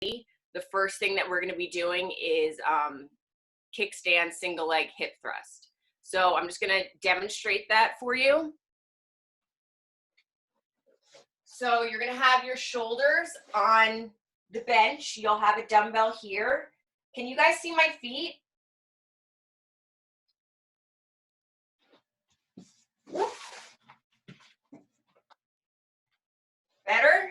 the first thing that we're going to be doing is kickstand single leg hip thrust. So I'm just going to demonstrate that for you. So you're going to have your shoulders on the bench. You'll have a dumbbell here. Can you guys see my feet? Better?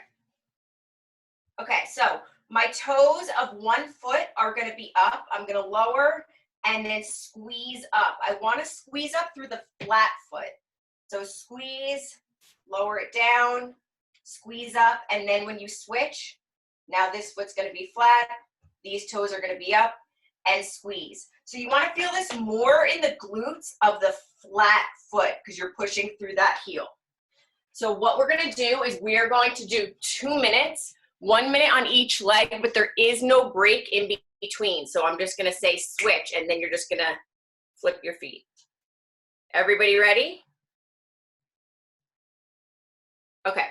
Okay, so my toes of one foot are going to be up. I'm going to lower and then squeeze up. I want to squeeze up through the flat foot. So squeeze, lower it down, squeeze up, and then when you switch, now this foot's going to be flat, these toes are going to be up, and squeeze. So you want to feel this more in the glutes of the flat foot because you're pushing through that heel. So what we're going to do is we are going to do 2 minutes, 1 minute on each leg, but there is no break in between. So I'm just going to say switch, and then you're just going to flip your feet. Everybody ready? Okay.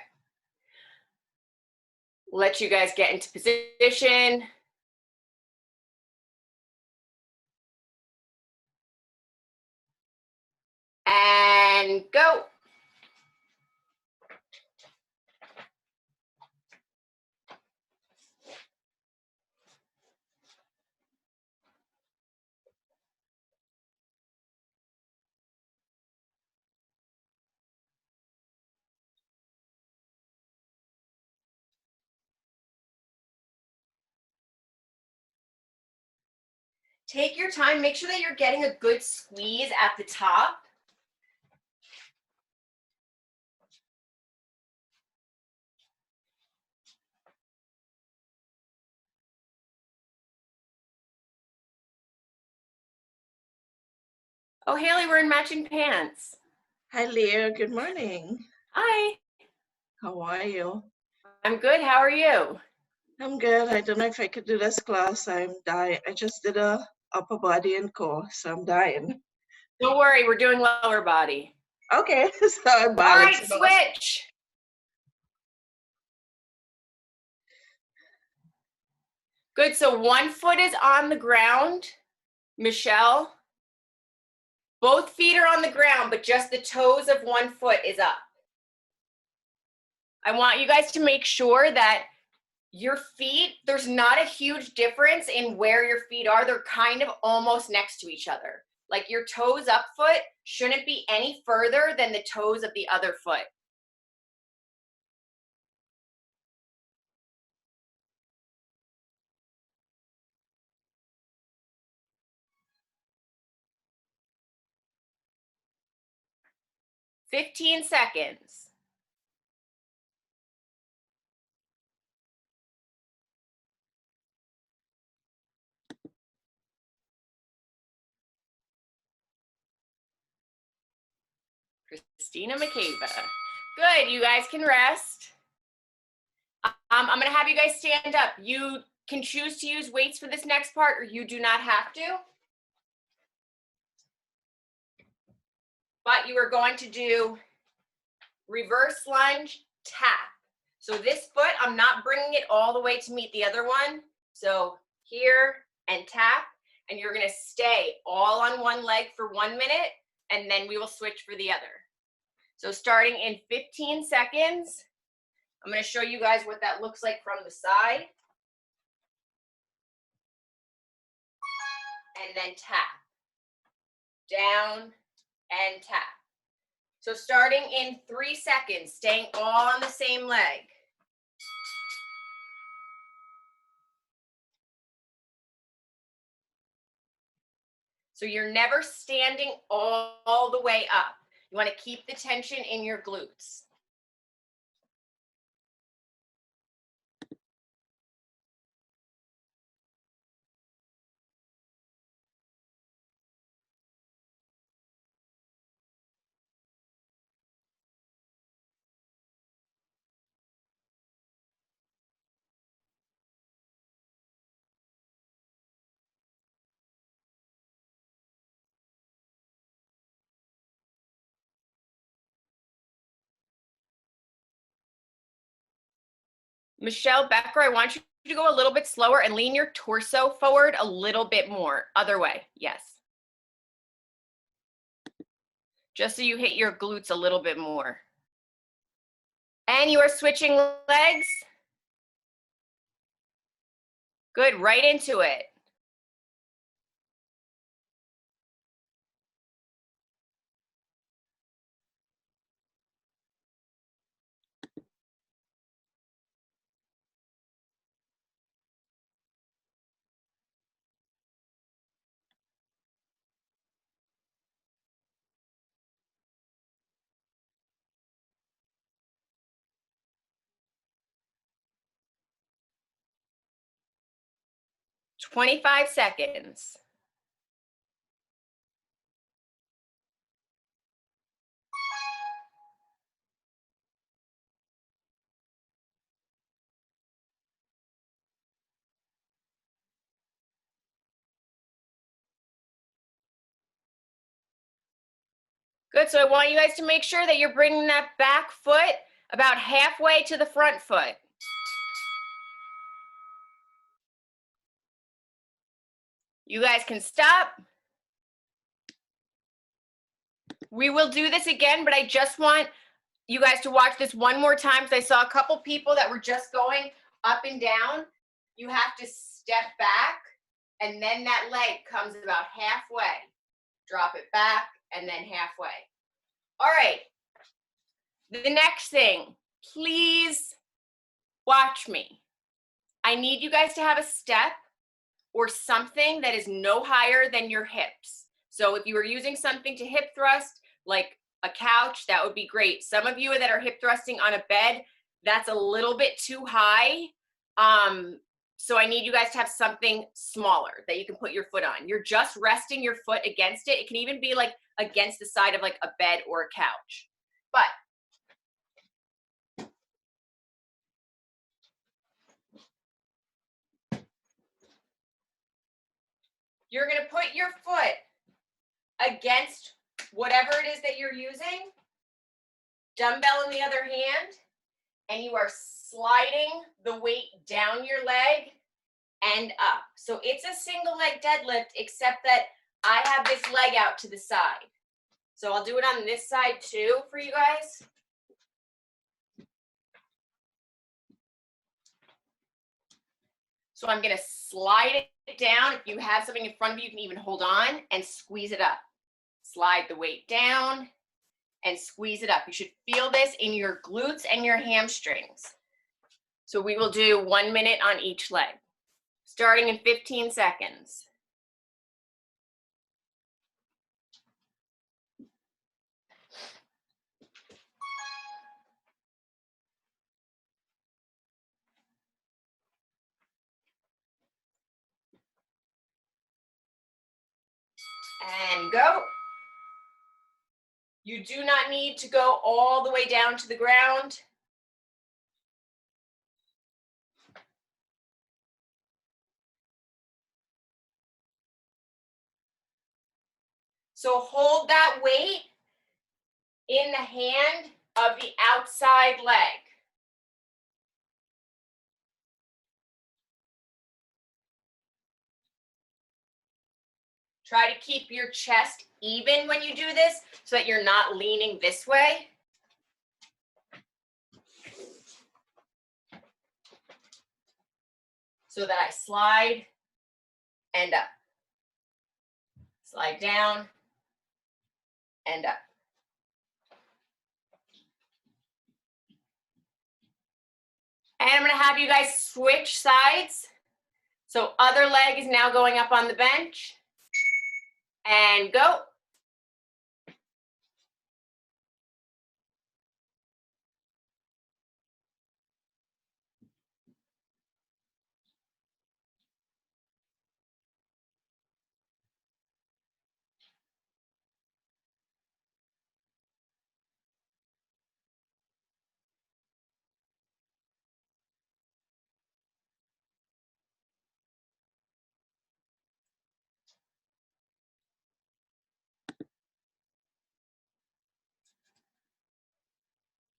Let you guys get into position. And go. Take your time. Make sure that you're getting a good squeeze at the top. Oh, Haley, we're in matching pants. Hi, Leah. Good morning. Hi. How are you? I'm good. How are you? I'm good. I don't know if I could do this class. I'm dying. I just did a upper body and core, so I'm dying. Don't worry. We're doing lower body. Okay. So I'm balancing. All right, switch. Good. So one foot is on the ground. Michelle. Both feet are on the ground, but just the toes of one foot is up. I want you guys to make sure that your feet, there's not a huge difference in where your feet are. They're kind of almost next to each other. Like your toes up foot shouldn't be any further than the toes of the other foot. "15 seconds. Christina McCava. Good, you guys can rest. I'm gonna have you guys stand up. You can choose to use weights for this next part, or you do not have to. But you are going to do reverse lunge, tap. So this foot, I'm not bringing it all the way to meet the other one. So here and tap, and you're gonna stay all on one leg for 1 minute, and then we will switch for the other. So starting in 15 seconds, I'm going to show you guys what that looks like from the side. And then tap. Down and tap. So starting in 3 seconds, staying all on the same leg. So you're never standing all the way up. You want to keep the tension in your glutes. Michelle Becker, I want you to go a little bit slower and lean your torso forward a little bit more. Other way, yes. Just so you hit your glutes a little bit more. And you are switching legs. Good, right into it. "25 seconds. Good, so I want you guys to make sure that you're bringing that back foot about halfway to the front foot. You guys can stop. We will do this again, but I just want you guys to watch this one more time because I saw a couple people that were just going up and down. You have to step back, and then that leg comes about halfway. Drop it back, and then halfway. All right. The next thing, please watch me. I need you guys to have a step or something that is no higher than your hips. So if you were using something to hip thrust, like a couch, that would be great. Some of you that are hip thrusting on a bed, that's a little bit too high. So I need you guys to have something smaller that you can put your foot on. You're just resting your foot against it. It can even be like against the side of like a bed or a couch. But you're going to put your foot against whatever it is that you're using, dumbbell in the other hand, and you are sliding the weight down your leg and up. So it's a single leg deadlift, except that I have this leg out to the side. So I'll do it on this side too for you guys. So I'm going to slide it down. If you have something in front of you, you can even hold on and squeeze it up. Slide the weight down and squeeze it up. You should feel this in your glutes and your hamstrings. So we will do 1 minute on each leg, starting in 15 seconds. And go. You do not need to go all the way down to the ground. So hold that weight in the hand of the outside leg. Try to keep your chest even when you do this so that you're not leaning this way. So that I slide and up. Slide down and up. And I'm going to have you guys switch sides. So other leg is now going up on the bench. And go.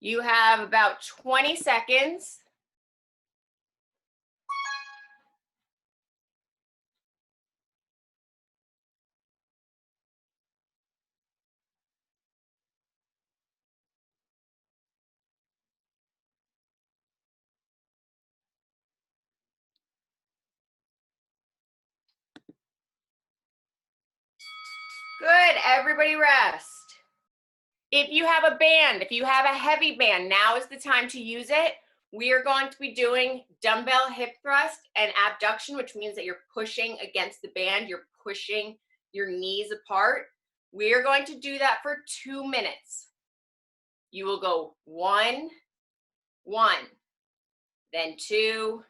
You have about 20 seconds. Good, everybody rest. If you have a band, if you have a heavy band, now is the time to use it. We are going to be doing dumbbell hip thrust and abduction, which means that you're pushing against the band, you're pushing your knees apart. We are going to do that for 2 minutes. You will go 1, 1, then 2,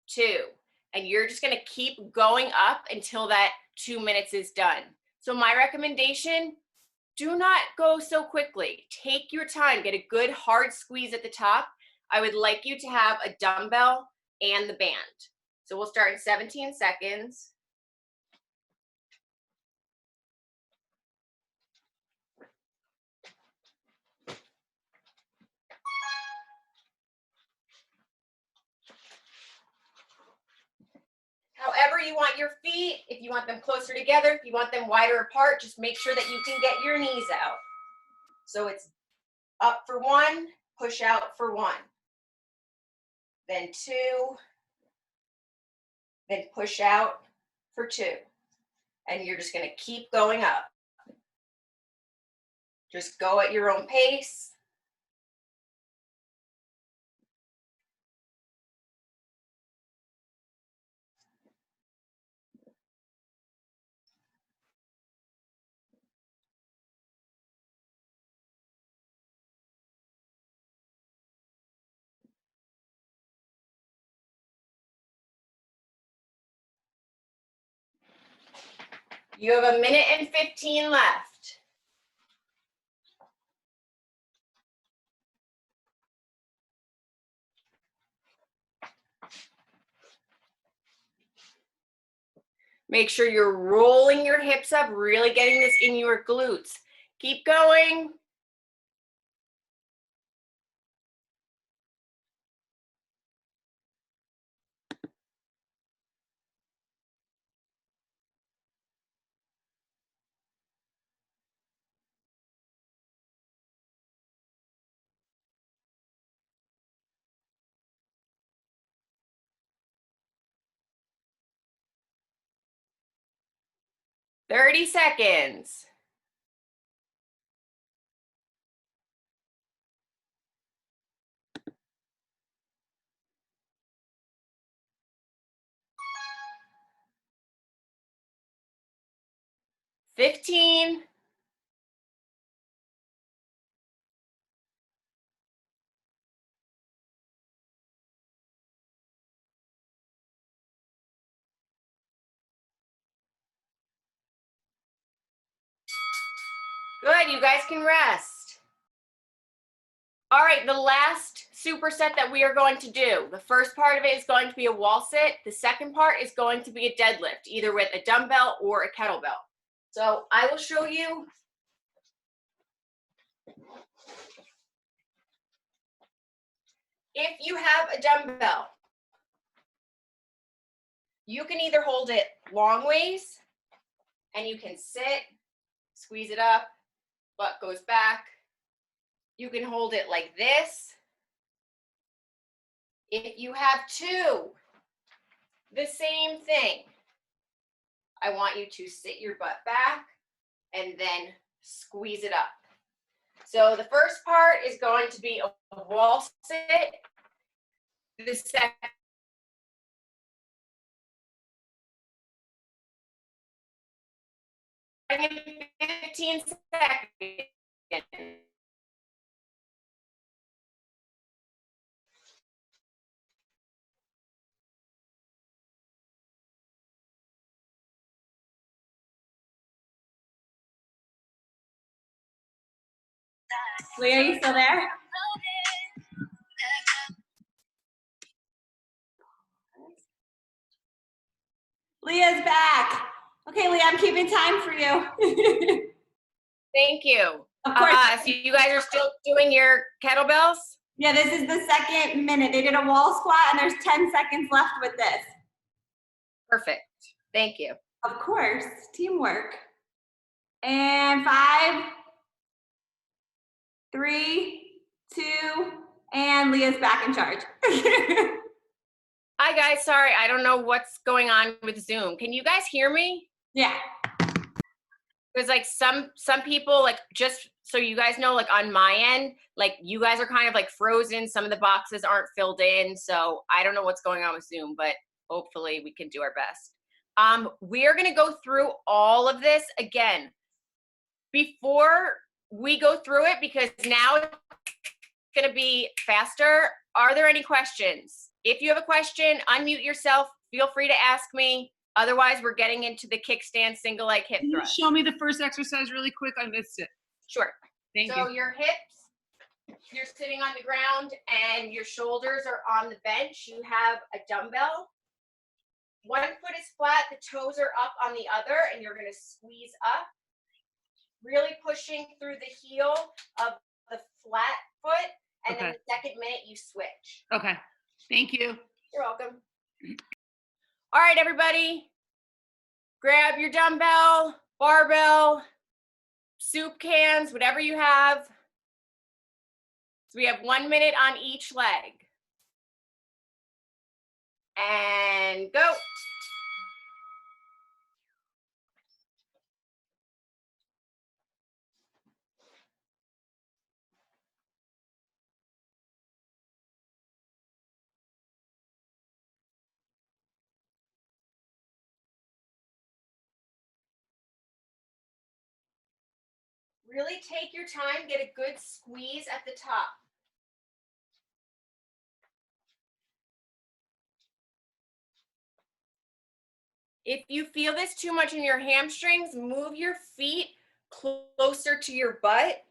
2. And you're just gonna keep going up until that 2 minutes is done. So my recommendation, do not go so quickly. Take your time, get a good hard squeeze at the top. I would like you to have a dumbbell and the band. So we'll start in 17 seconds. However you want your feet, if you want them closer together, if you want them wider apart, just make sure that you can get your knees out. So it's up for 1, push out for 1. Then 2, then push out for 2. And you're just gonna keep going up. Just go at your own pace. You have 1 minute and 15 left. Make sure you're rolling your hips up, really getting this in your glutes. Keep going. Thirty seconds. $15. Good, you guys can rest. All right, the last superset that we are going to do. The first part of it is going to be a wall sit. The second part is going to be a deadlift, either with a dumbbell or a kettlebell. So I will show you. If you have a dumbbell, you can either hold it long ways and you can sit, squeeze it up, butt goes back. You can hold it like this. If you have two, the same thing. I want you to sit your butt back and then squeeze it up. So the first part is going to be a wall sit. The second 15 seconds. Leah, are you still there? Leah's back. Okay, Leah, I'm keeping time for you. Thank you. Of course. So you guys are still doing your kettlebells? Yeah, this is the second minute. They did a wall squat and there's 10 seconds left with this. Perfect. Thank you. Of course, teamwork. And 5, 3, 2, and Leah's back in charge. Hi guys, sorry, I don't know what's going on with Zoom. Can you guys hear me? Yeah. Because like some people, like, just so you guys know, like on my end, like you guys are kind of like frozen. Some of the boxes aren't filled in. So I don't know what's going on with Zoom, but hopefully we can do our best. We are gonna go through all of this again. Before we go through it, because now it's gonna be faster, are there any questions? If you have a question, unmute yourself, feel free to ask me. Otherwise, we're getting into the kickstand single leg hip Can you thrust. show me the first exercise really quick? I missed it. Sure. Thank So you. your hips, you're sitting on the ground and your shoulders are on the bench. You have a dumbbell. One foot is flat, the toes are up on the other, and you're gonna squeeze up, really pushing through the heel of the flat foot, and then Okay. the second minute you switch. Okay. Thank you. You're welcome. All right, everybody. Grab your dumbbell, barbell, soup cans, whatever you have. So we have 1 minute on each leg. And go. Really take your time, get a good squeeze at the top. If you feel this too much in your hamstrings, move your feet closer to your butt.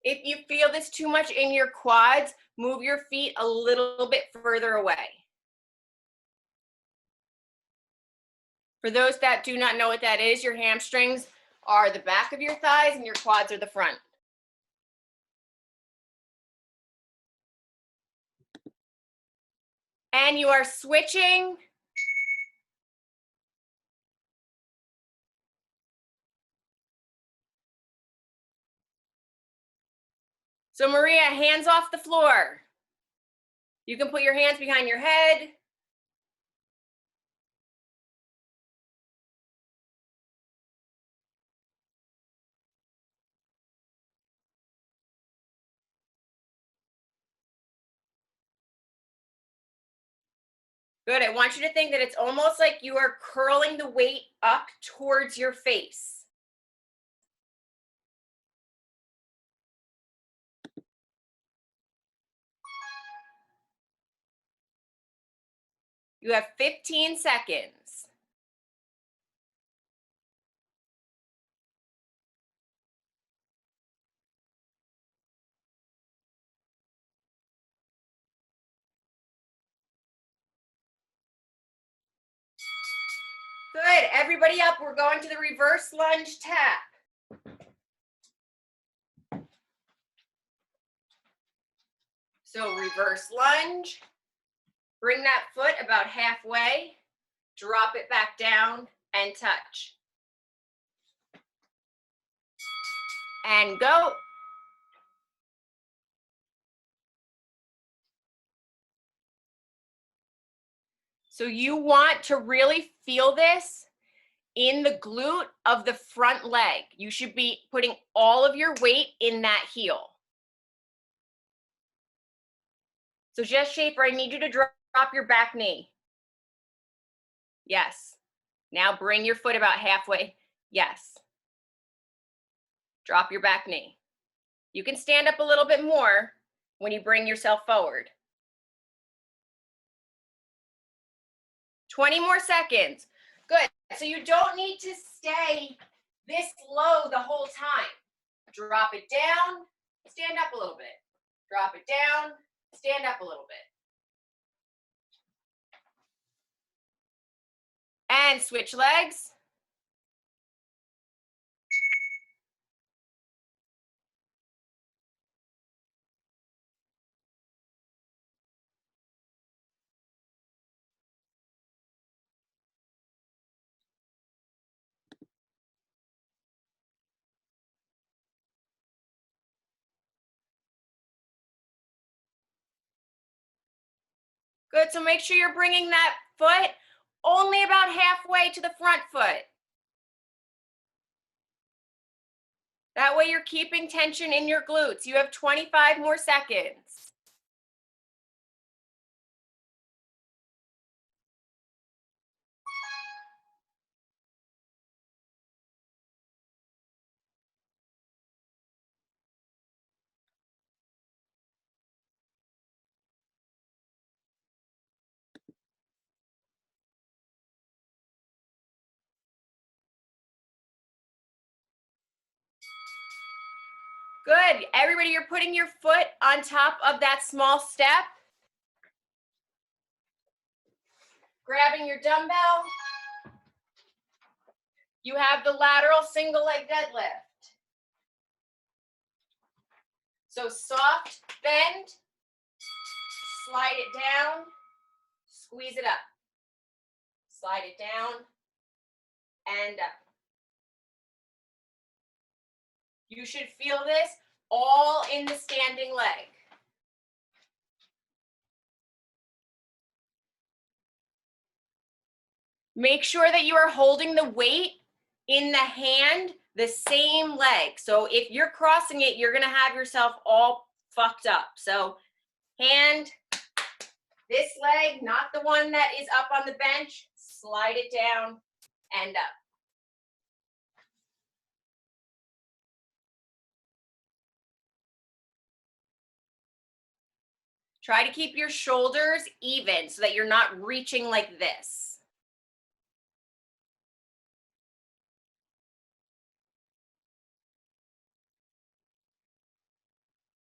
If you feel this too much in your quads, move your feet a little bit further away. For those that do not know what that is, your hamstrings are the back of your thighs and your quads are the front. And you are switching. So Maria, hands off the floor. You can put your hands behind your head. Good, I want you to think that it's almost like you are curling the weight up towards your face. You have 15 seconds. Good, everybody up, we're going to the reverse lunge tap. So reverse lunge, bring that foot about halfway, drop it back down and touch. And go. So you want to really feel this in the glute of the front leg. You should be putting all of your weight in that heel. So Jess Schaefer, I need you to drop your back knee. Yes. Now bring your foot about halfway. Yes. Drop your back knee. You can stand up a little bit more when you bring yourself forward. 20 more seconds. Good. So you don't need to stay this low the whole time. Drop it down, stand up a little bit. Drop it down, stand up a little bit. And switch legs. Good, so make sure you're bringing that foot only about halfway to the front foot. That way you're keeping tension in your glutes. You have 25 more seconds. Good. Everybody, you're putting your foot on top of that small step. Grabbing your dumbbell. You have the lateral single leg deadlift. So soft bend, slide it down, squeeze it up. Slide it down and up. You should feel this all in the standing leg. Make sure that you are holding the weight in the hand, the same leg. So if you're crossing it, you're gonna have yourself all fucked up. So hand, this leg, not the one that is up on the bench, slide it down and up. Try to keep your shoulders even so that you're not reaching like this.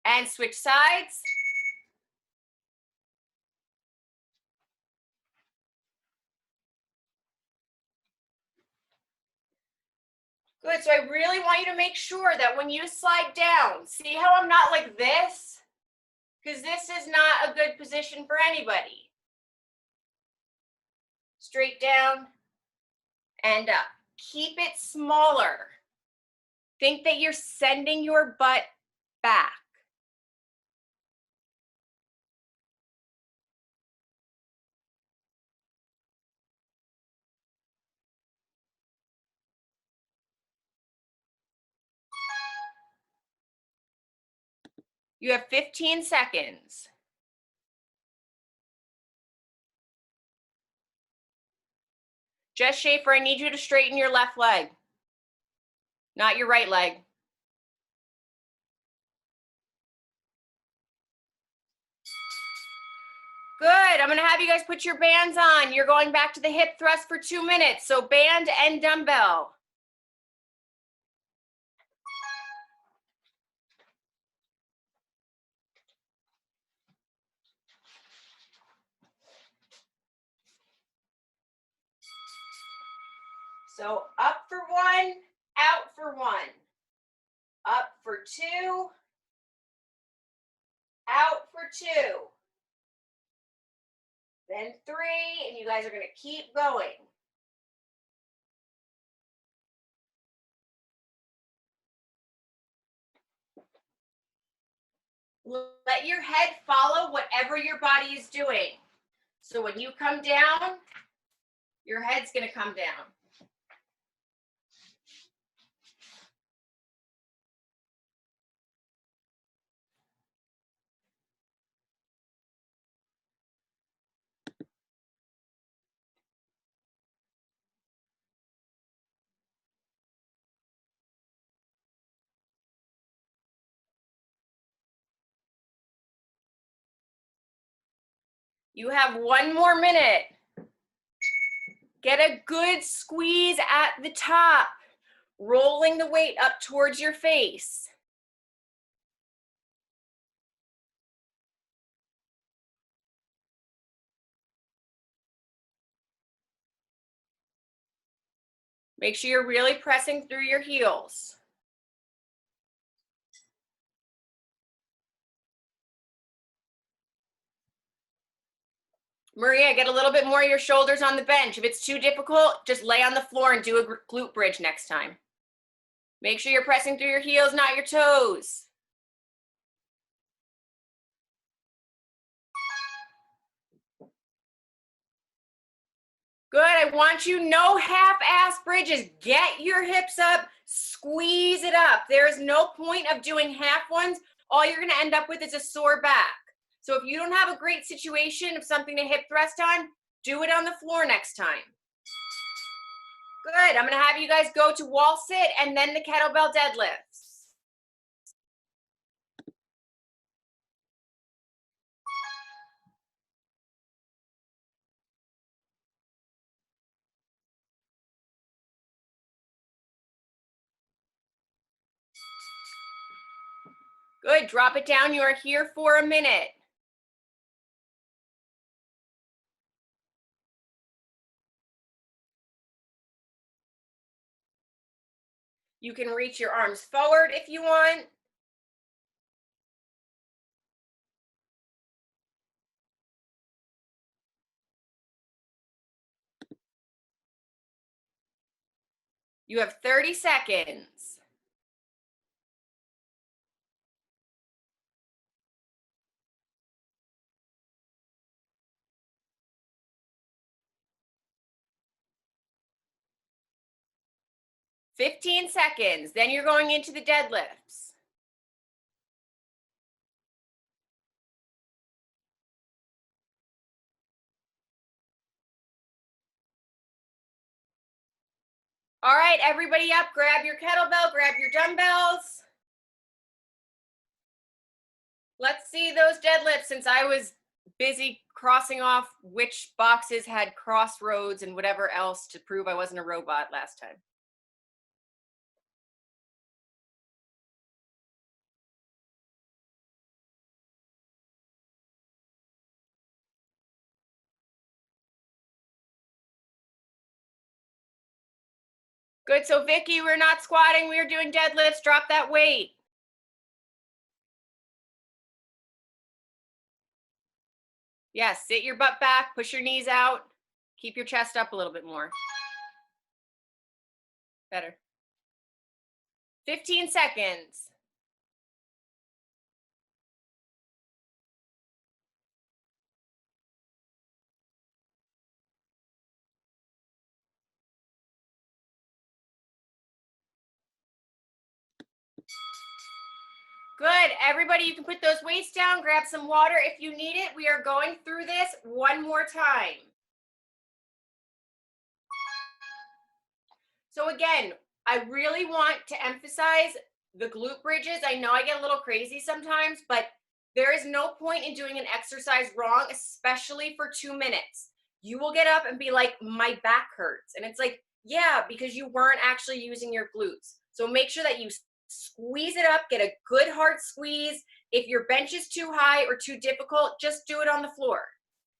And switch sides. Good, so I really want you to make sure that when you slide down, see how I'm not like this? Because this is not a good position for anybody. Straight down and up. Keep it smaller. Think that you're sending your butt back. You have 15 seconds. Jess Schaefer, I need you to straighten your left leg, not your right leg. Good, I'm gonna have you guys put your bands on. You're going back to the hip thrust for 2 minutes, so band and dumbbell. So up for 1, out for 1. Up for 2, out for 2. Then 3, and you guys are gonna keep going. Let your head follow whatever your body is doing. So when you come down, your head's gonna come down. You have 1 more minute. Get a good squeeze at the top, rolling the weight up towards your face. Make sure you're really pressing through your heels. Maria, get a little bit more of your shoulders on the bench. If it's too difficult, just lay on the floor and do a glute bridge next time. Make sure you're pressing through your heels, not your toes. Good, I want you, no half-ass bridges. Get your hips up, squeeze it up. There's no point of doing half ones. All you're gonna end up with is a sore back. So if you don't have a great situation of something to hip thrust on, do it on the floor next time. Good, I'm gonna have you guys go to wall sit and then the kettlebell deadlifts. Good, drop it down. You are here for a minute. You can reach your arms forward if you want. You have 30 seconds. $15 seconds. Then you're going into the deadlifts. All right, everybody up. Grab your kettlebell, grab your dumbbells. Let's see those deadlifts since I was busy crossing off which boxes had crossroads and whatever else to prove I wasn't a robot last time. Good, so Vicky, we're not squatting, we're doing deadlifts. Drop that weight. Yes, sit your butt back, push your knees out, keep your chest up a little bit more. Better. 15 seconds. Good, everybody, you can put those weights down, grab some water if you need it. We are going through this one more time. So again, I really want to emphasize the glute bridges. I know I get a little crazy sometimes, but there is no point in doing an exercise wrong, especially for 2 minutes. You will get up and be like, my back hurts. And it's like, yeah, because you weren't actually using your glutes. So make sure that you squeeze it up, get a good hard squeeze. If your bench is too high or too difficult, just do it on the floor.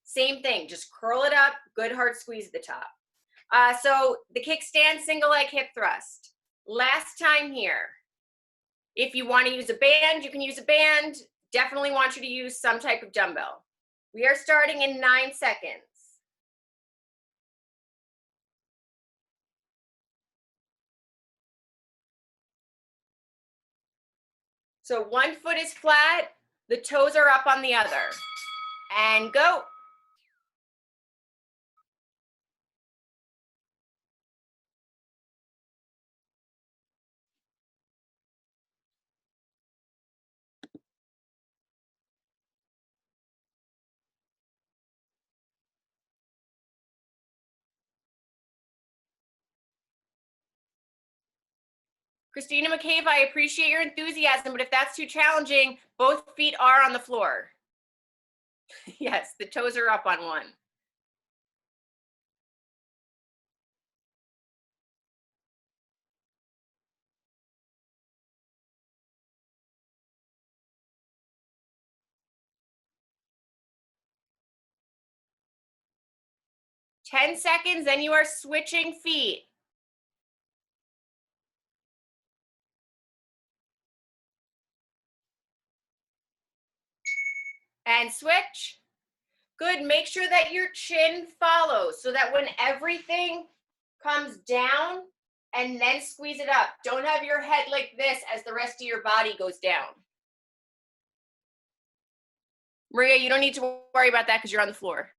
Same thing, just curl it up, good hard squeeze at the top. So the kickstand single leg hip thrust. Last time here. If you want to use a band, you can use a band. Definitely want you to use some type of dumbbell. We are starting in 9 seconds. So one foot is flat, the toes are up on the other. And go. Christina McCabe, I appreciate your enthusiasm, but if that's too challenging, both feet are on the floor. Yes, the toes are up on one. $10 seconds, then you are switching feet. And switch. Good, make sure that your chin follows so that when everything comes down and then squeeze it up. Don't have your head like this as the rest of your body goes down. Maria, you don't need to worry about that because you're on the floor.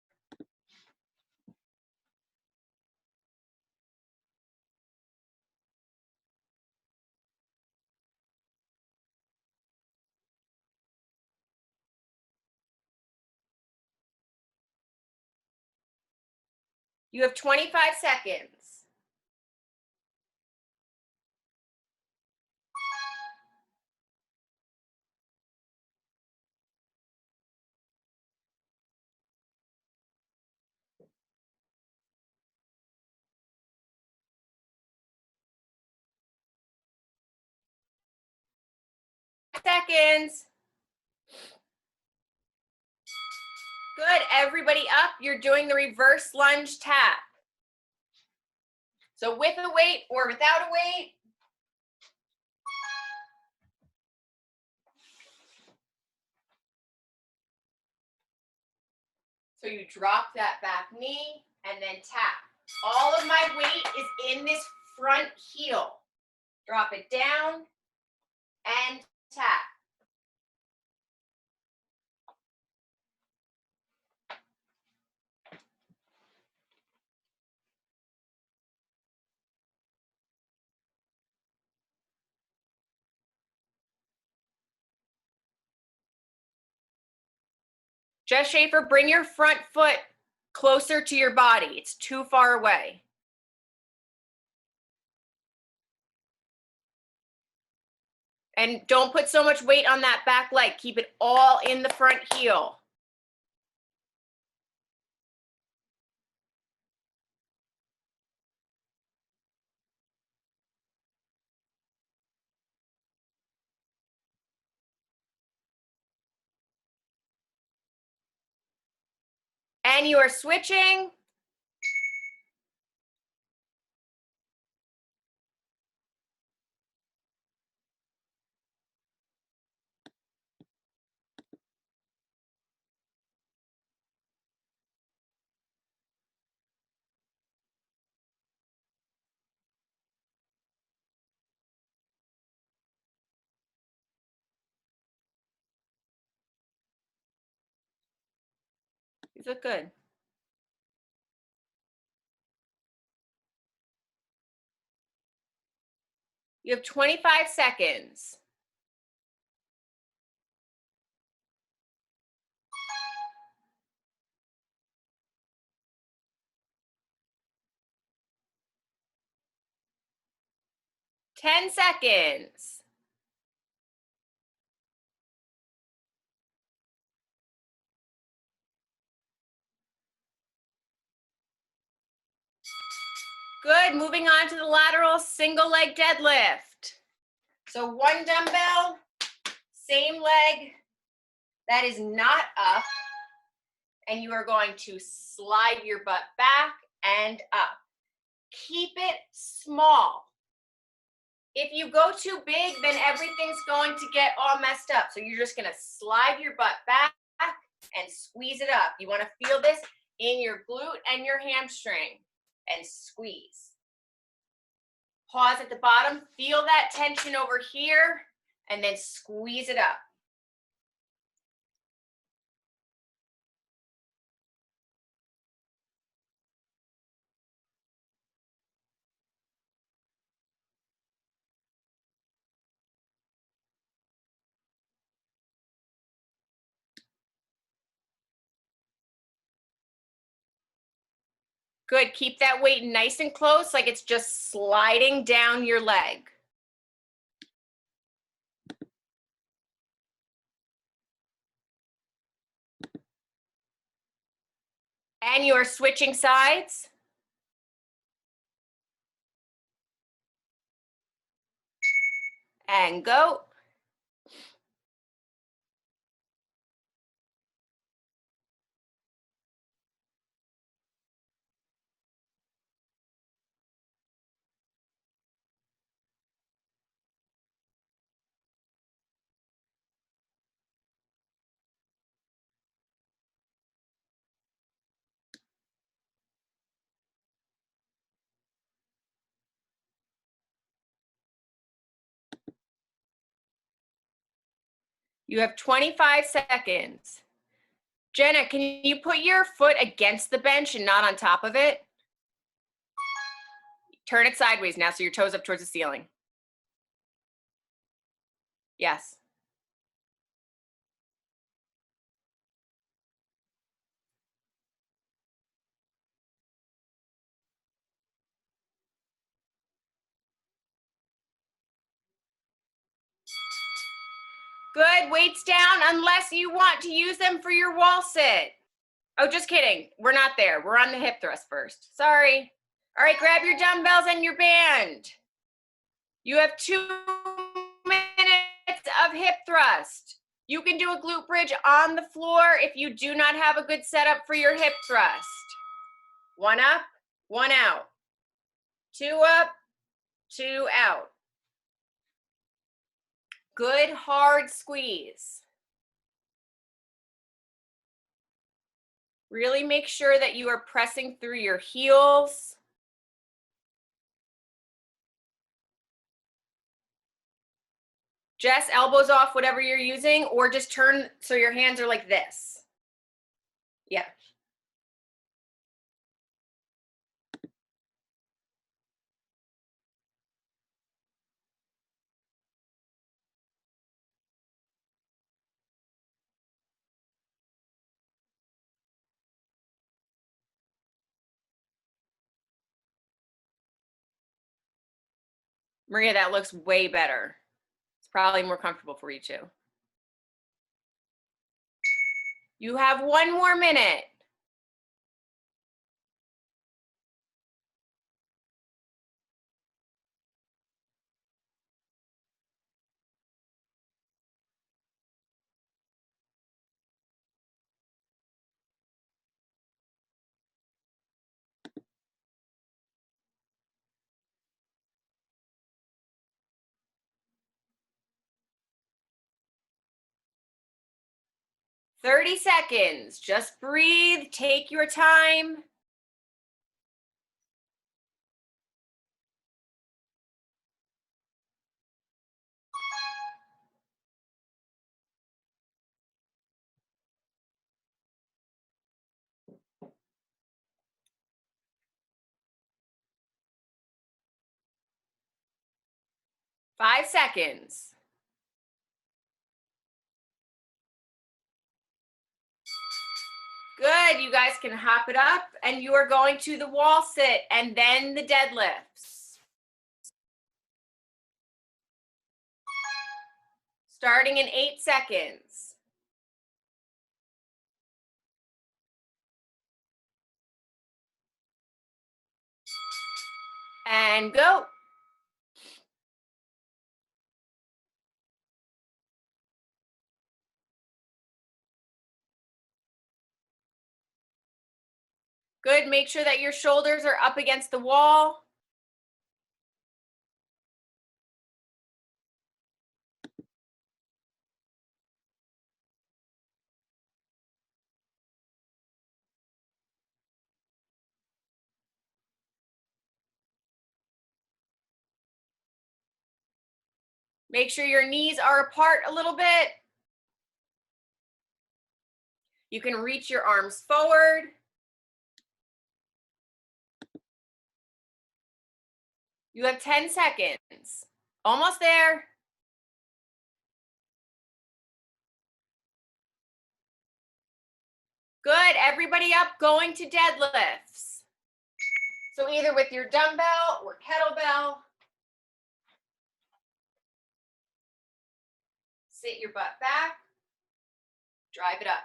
You have 25 seconds. Seconds. Good, everybody up. You're doing the reverse lunge tap. So with a weight or without a weight. So you drop that back knee and then tap. All of my weight is in this front heel. Drop it down and tap. Jess Schaefer, bring your front foot closer to your body. It's too far away. And don't put so much weight on that back leg. Keep it all in the front heel. And you are switching. You look good. You have 25 seconds. Ten seconds. Good, moving on to the lateral single leg deadlift. So one dumbbell, same leg that is not up, and you are going to slide your butt back and up. Keep it small. If you go too big, then everything's going to get all messed up. So you're just gonna slide your butt back and squeeze it up. You wanna feel this in your glute and your hamstring and squeeze. Pause at the bottom, feel that tension over here, and then squeeze it up. Good, keep that weight nice and close, like it's just sliding down your leg. And you are switching sides. And go. You have 25 seconds. Jenna, can you put your foot against the bench and not on top of it? Turn it sideways now so your toes up towards the ceiling. Yes. Good, weights down unless you want to use them for your wall sit. Oh, just kidding. We're not there. We're on the hip thrust first. Sorry. All right, grab your dumbbells and your band. You have 2 minutes of hip thrust. You can do a glute bridge on the floor if you do not have a good setup for your hip thrust. 1 up, 1 out. 2 up, 2 out. Good hard squeeze. Really make sure that you are pressing through your heels. Jess, elbows off, whatever you're using, or just turn so your hands are like this. Yeah. Maria, that looks way better. It's probably more comfortable for you too. You have 1 more minute. "30 seconds. Just breathe. Take your time. Five seconds. Good, you guys can hop it up and you are going to the wall sit and then the deadlifts. Starting in 8 seconds. And go. Good, make sure that your shoulders are up against the wall. Make sure your knees are apart a little bit. You can reach your arms forward. You have 10 seconds. Almost there. Good, everybody up, going to deadlifts. So either with your dumbbell or kettlebell. Sit your butt back. Drive it up.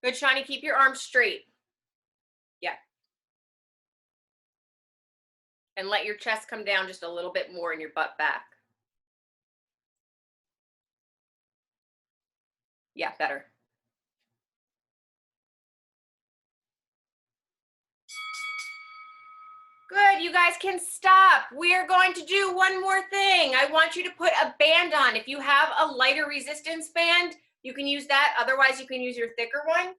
Good, Shani, keep your arms straight. Yeah. And let your chest come down just a little bit more and your butt back. Yeah, better. Good, you guys can stop. We are going to do one more thing. I want you to put a band on. If you have a lighter resistance band, you can use that. Otherwise, you can use your thicker one.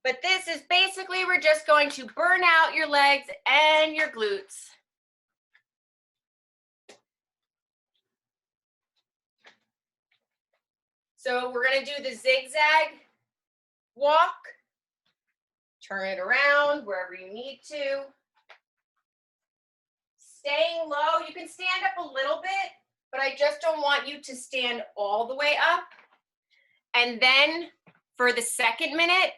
But this is basically, we're just going to burn out your legs and your glutes. So we're gonna do the zigzag walk. Turn it around wherever you need to. Staying low, you can stand up a little bit, but I just don't want you to stand all the way up. And then for the second minute,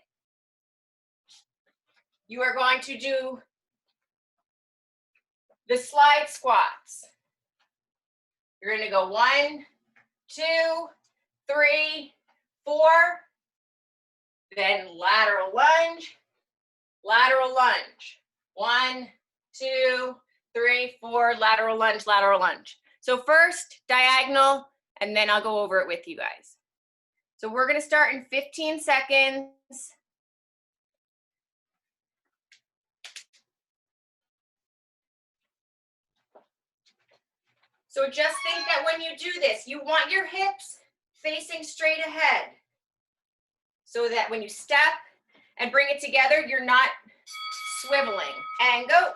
you are going to do the slide squats. You're gonna go 1, 2, 3, 4, then lateral lunge, 1, 2, 3, 4, lateral lunge, lateral lunge. So first diagonal, and then I'll go over it with you guys. So we're gonna start in 15 seconds. So just think that when you do this, you want your hips facing straight ahead so that when you step and bring it together, you're not swiveling. And go.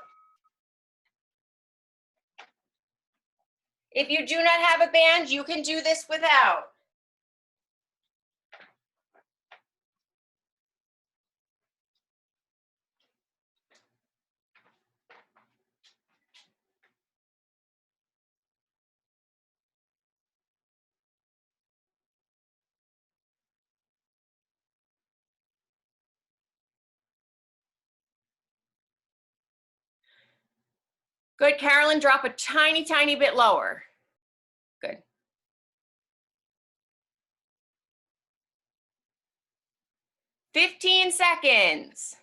If you do not have a band, you can do this without. Good, Carolyn, drop a tiny, tiny bit lower. Good. "15 seconds.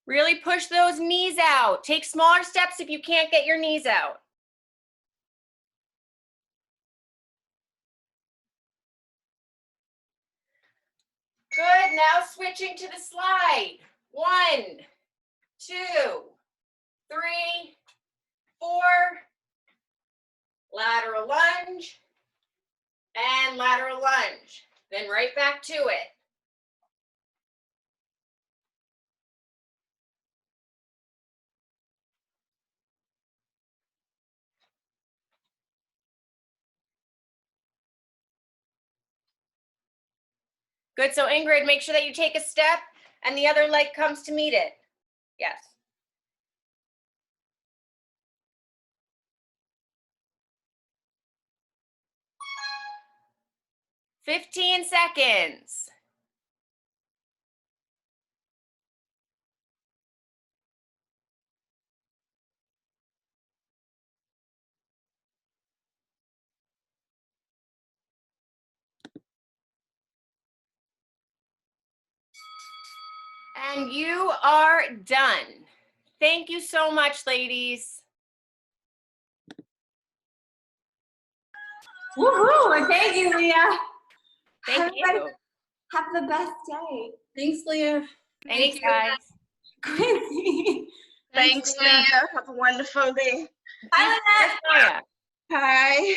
Really push those knees out. Take smaller steps if you can't get your knees out. Good, now switching to the slide. 1, 2, 3, 4, lateral lunge, and lateral lunge. Then right back to it. Good, so Ingrid, make sure that you take a step and the other leg comes to meet it. Yes. "15 seconds. And you are done. Thank you so much, ladies. Woohoo! Thank you, Leah. Thank Everybody you. have the best day. Thanks, Leah. Thanks, guys. Quincy. Thanks, Leah. Have a wonderful day. Bye, Lynette. Yes, Maya. Bye.